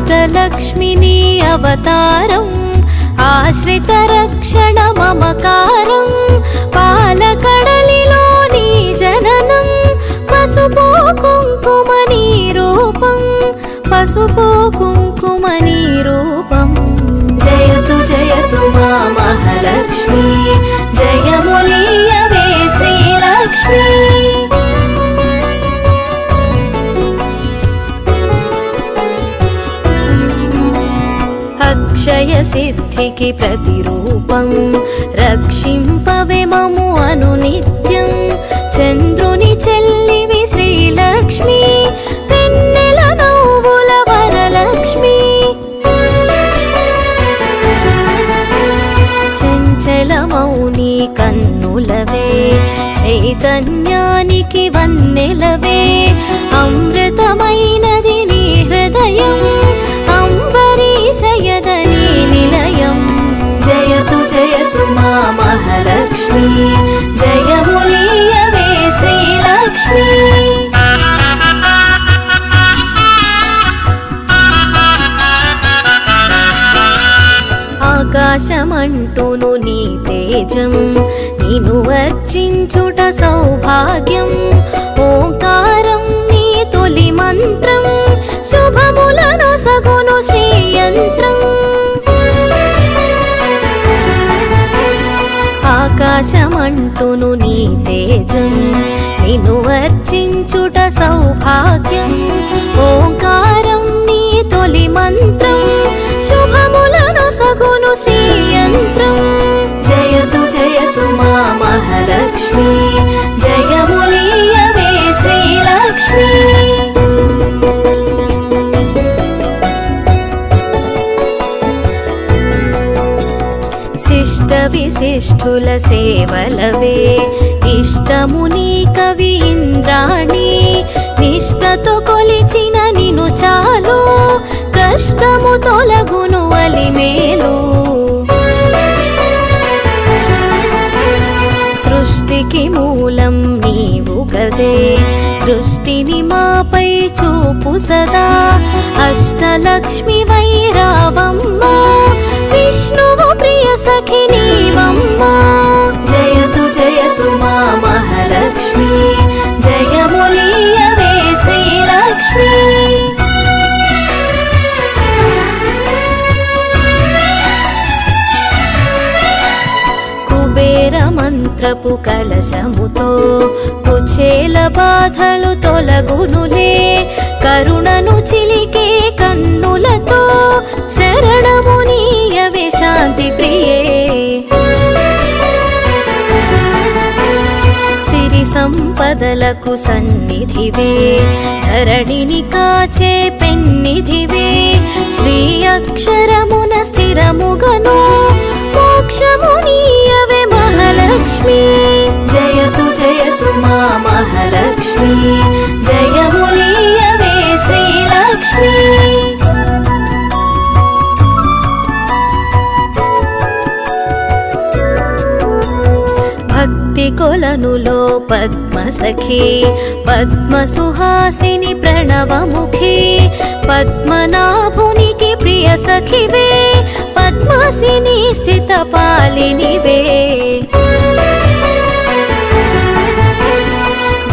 అష్టలక్ష్మిని అవతారం ఆశ్రిత రక్షణ మమకారం పాలకడలిలో నీ జననం పసుపు కుంకుమని రూపం పసుపు కుంకుమని రూపం జయతు జయతు మా మహాలక్ష్మి జయములీయవే శ్రీలక్ష్మి అక్షయ సిద్ధికి ప్రతిరూపం రక్షింపవే మము అనునిత్యం చంద్రుని చెల్లివి శ్రీలక్ష్మి వెన్నెల నవ్వుల వరలక్ష్మి చంచలమౌని కన్నులవే చైతన్యానికి వన్నెలవే అమృతమైనది నీ హృదయం అంబరీషయదని నిలయం జయతు జయతు మా మహాలక్ష్మి జయములీయవే శ్రీలక్ష్మి ఆకాశమంటూను నీ తేజం నిన్ను వర్చించుట సౌభాగ్యం ఓంకారం నీ తొలి మంత్రం శుభములను సగును శ్రీయంత్రం ఆకాశమంటూను నీ తేజం నిన్ను వర్చించుట సౌభాగ్యం ఓంకారం నీ తొలి మంత్రం శుభములను సగును శ్రీయంత్రం జయతు జయతు మా మహాలక్ష్మి జయములీయవే శ్రీలక్ష్మి శిష్ట విశిష్ఠుల సేవలవే ఇష్టముని కవి ఇంద్రాణి నిష్టతో కొలిచిన నిను చాలు కష్టము తొలగును అలిమేలు సృష్టికి మూలం నీవు గదే దృష్టిని మాపై చూపు సదా అష్టలక్ష్మి వైరావమ్మ విష్ణువు ప్రియ సఖి నీవమ్మ జయతు జయతు మా మహాలక్ష్మి జయములీయవే శ్రీలక్ష్మి కుబేర మంత్రపు కలశముతో కుచేల బాధలు తొలగునులే కరుణను చిలికే కన్నులతో శరణము నీయవే శాంతి ప్రియే సిరి సంపదలకు సన్నిధివే ధరణిని కాచే పెన్నిధివే శ్రీ అక్షరమున స్థిరముగను మోక్షము నీయవే మహాలక్ష్మి జయతు జయతు మా మహాలక్ష్మి జయములీయవే శ్రీలక్ష్మి భక్తి కొలనులో పద్మసఖి పద్మసుహాసిని ప్రణవముఖి పద్మనాభునికి ప్రియ సఖివే పద్మాసిని స్థిత పాలినివే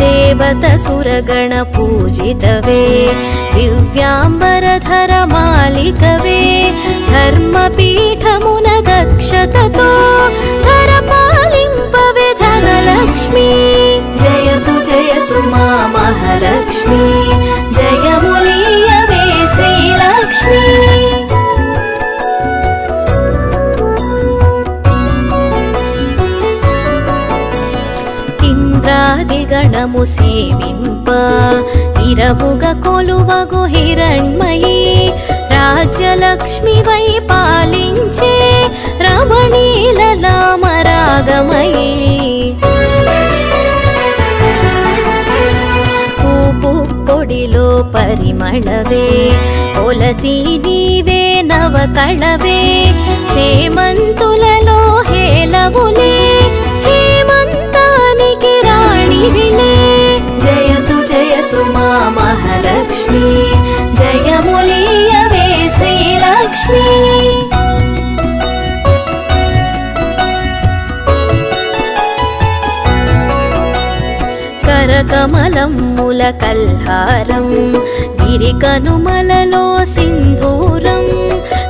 దేవత సురగణ పూజితవే దివ్యాంబరధర మాలికవే ధర్మపీఠమున దక్షతతో ధర పాలింపవే ధనలక్ష్మి జయతు జయతు మా మహాలక్ష్మి జయములీయవే శ్రీలక్ష్మి ఇంద్రాదిగణము సేవింప ఇరవుగ కొలువగు హిరణ్మయీ రాజ్యలక్ష్మి వై పాలించే రమణీలలామరాగమయీ పూపు పొడిలో పరిమళవే పొలతి నీవే నవకళవే చేమంతులలో హేలవులే హేమంతానికి రాణివిలే జయతు జయతు మా మహాలక్ష్మి జయములీయవే కల్హారం గిరికనుమలలో సింధూరం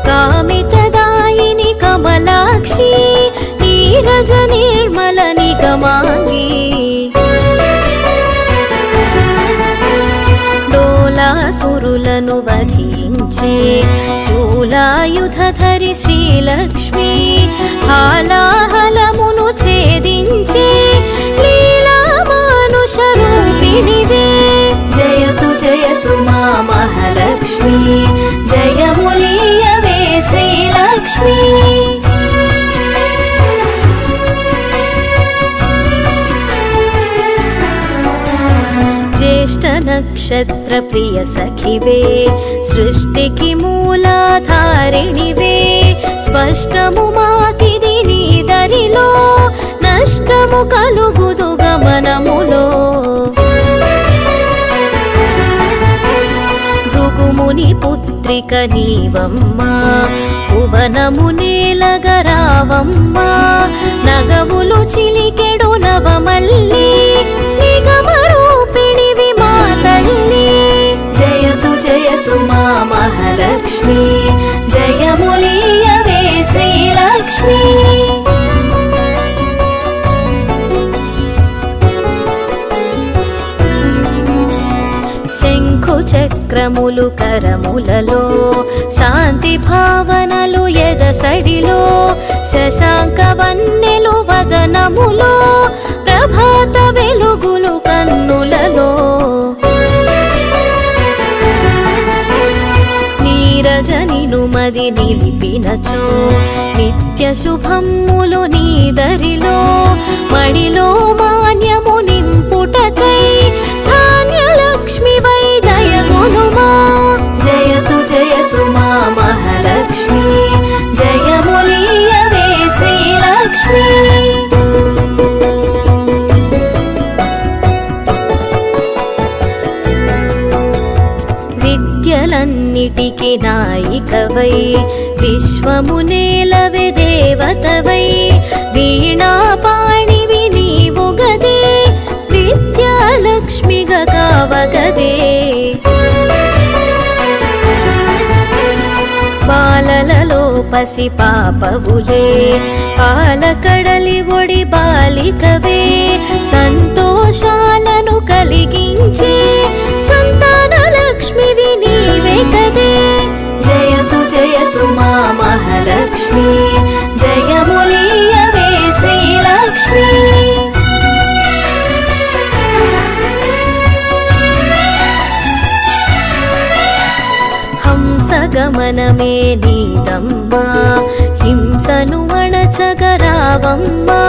కామితదాయిని కమలాక్షి నీరజ నిర్మల నిగమాంగి డోలాసురులను వధించే శూలాయుధధరి శ్రీలక్ష్మి హాలాహలమును ఛేదించే లీలా మానుష రూపిణివే జయతు జయతు మా మహాలక్ష్మి జయములీయవే శ్రీలక్ష్మి జ్యేష్ఠ నక్షత్ర ప్రియ సఖివే సృష్టికి మూలాధారిణివే స్పష్టము మాకిది నీ దరిలో నష్టము కలుగుదు గమనములో భృగుముని పుత్రిక నీవమ్మా భువనము నేలగరావమ్మా నగవులు చిలికెడు నవమల్లి నిగమరూపిణివి మా తల్లి జయతు జయతు మా మహాలక్ష్మి జయములీయవే శ్రీలక్ష్మి శంఖు చక్రములు కరములలో శాంతి భావనలు ఎదసడిలో శశాంక వన్నెలు వదనములో ప్రభాత వెలుగులు కన్నులలో నీరజనిను మది నిలిపినచో నిత్య శుభమ్ములు నీదరిలో మడిలో మాన్యము నింపుటకై ధాన్యలక్ష్మి వై దయగునుమా జయతు జయతు మా మహాలక్ష్మి జయములీయవే శ్రీలక్ష్మి విద్యలన్నిటికి నాయికవై విశ్వము నేలవే దేవతవై వీణాపాణివి నీవు గదే విద్యాలక్ష్మిగా కావగదే బాలలలో పసి పాపవులే పాలకడలి ఒడి బాలికవే సంతోషాలను కలిగించే సంతాన లక్ష్మివి నీవే కదే జయతు జయతు మా మహాలక్ష్మి జయములీయవే శ్రీలక్ష్మి హంసగమనమే నీదమ్మా హింసను అణచగరావమ్మా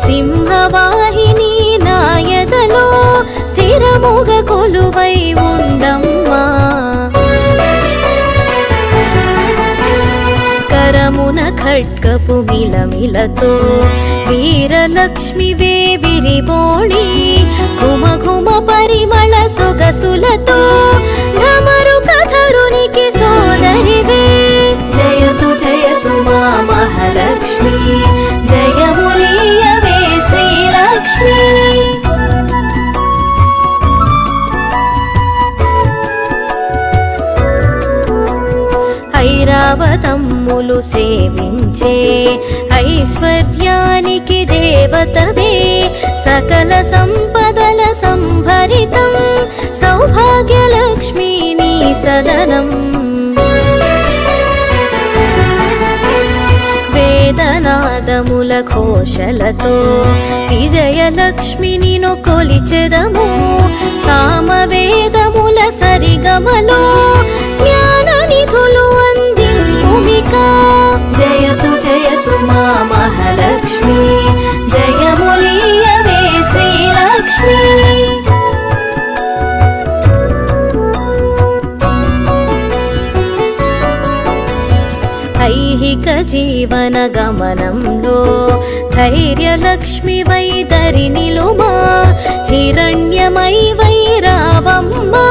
సింహవాహిని నాయదలో స్థిరముగ కొలువై ఉండమ్మా కరమున ఖడ్గపు మిలమిలతో వీరలక్ష్మివే విరిబోణి ఘుమ ఘుమ పరిమళ సొగసులతో ధమరుకధరునికి సోదరివే జయతు జయతు మా మహాలక్ష్మి జయములీయవే శ్రీలక్ష్మి ఐరావతమ్ములు సేవించే ఐశ్వర్యానికి దేవతవే సకల సంపదల సంభరితం సౌభాగ్యలక్ష్మి నీ సదనం వేదనాదముల ఘోషలతో విజయలక్ష్మిని కొలిచెదము సామవేదముల సరిగమలో జ్ఞాన నిధులు అందింపుమికా జయతు జయతు మా మహాలక్ష్మి జయములీయవే శ్రీలక్ష్మి ఐహిక జీవన గమనంలో ధైర్యలక్ష్మి వై దరినిలుమా హిరణ్యమై వై రావమ్మా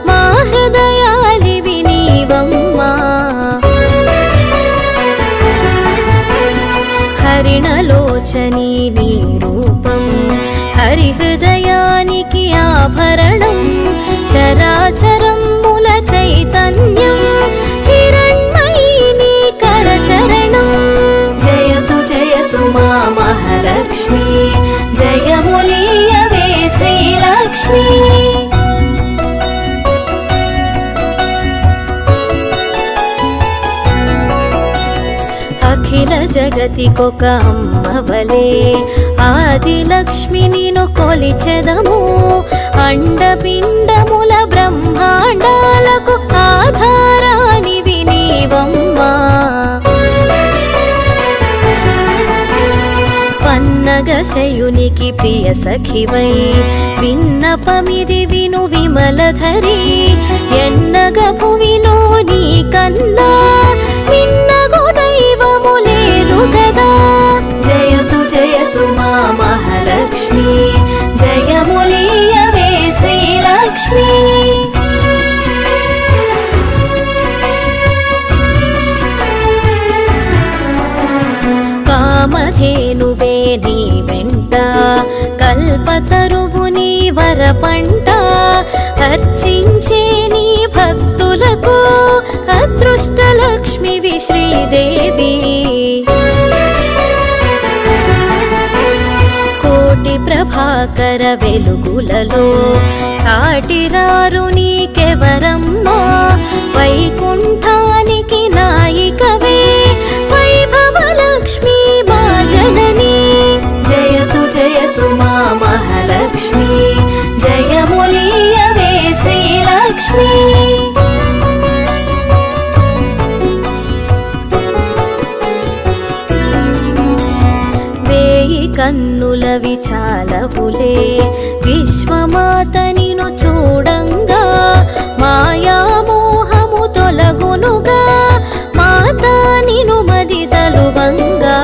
మా హృదయాలివి నీవమ్మా హరిణలోచని నీ రూపం హరిహృదయానికి ఆభరణం అఖిల జగతికొక అమ్మవలే ఆదిలక్ష్మి నిను కొలిచెదము అండపిండముల బ్రహ్మాండాలకు ఆధారానివి నీవమ్మా పన్నగశయునికి ప్రియ సఖివై విన్నపమిది విను విమలధరి ఎన్నగ భువిలో నీ కన్నా నిన్నగు దైవము లేదు కదా జయతు జయతు మా మహాలక్ష్మి జయములీయవే శ్రీలక్ష్మి కామధేనువే నీ వెంట కల్పతరువు నీ వరపంట అర్చించే నీ భక్తులకు అదృష్టలక్ష్మివి శ్రీదేవి కోటి ప్రభాకర వెలుగులలో సాటిరారు నీకెవరమ్మా వైకుంఠానికి నాయికవే వైభవలక్ష్మి మా జనని జయతు జయతు మా మహాలక్ష్మి జయములీయవే శ్రీలక్ష్మి వేయి కన్నుల విచాలవులే విశ్వమాత నిను చూడంగా మాయామోహము తొలగునుగా మాతా నిను మది తలువంగా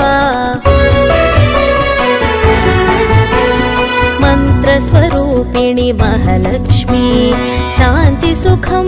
మంత్రస్వరూపిణి మహాలక్ష్మి శాంతి సుఖం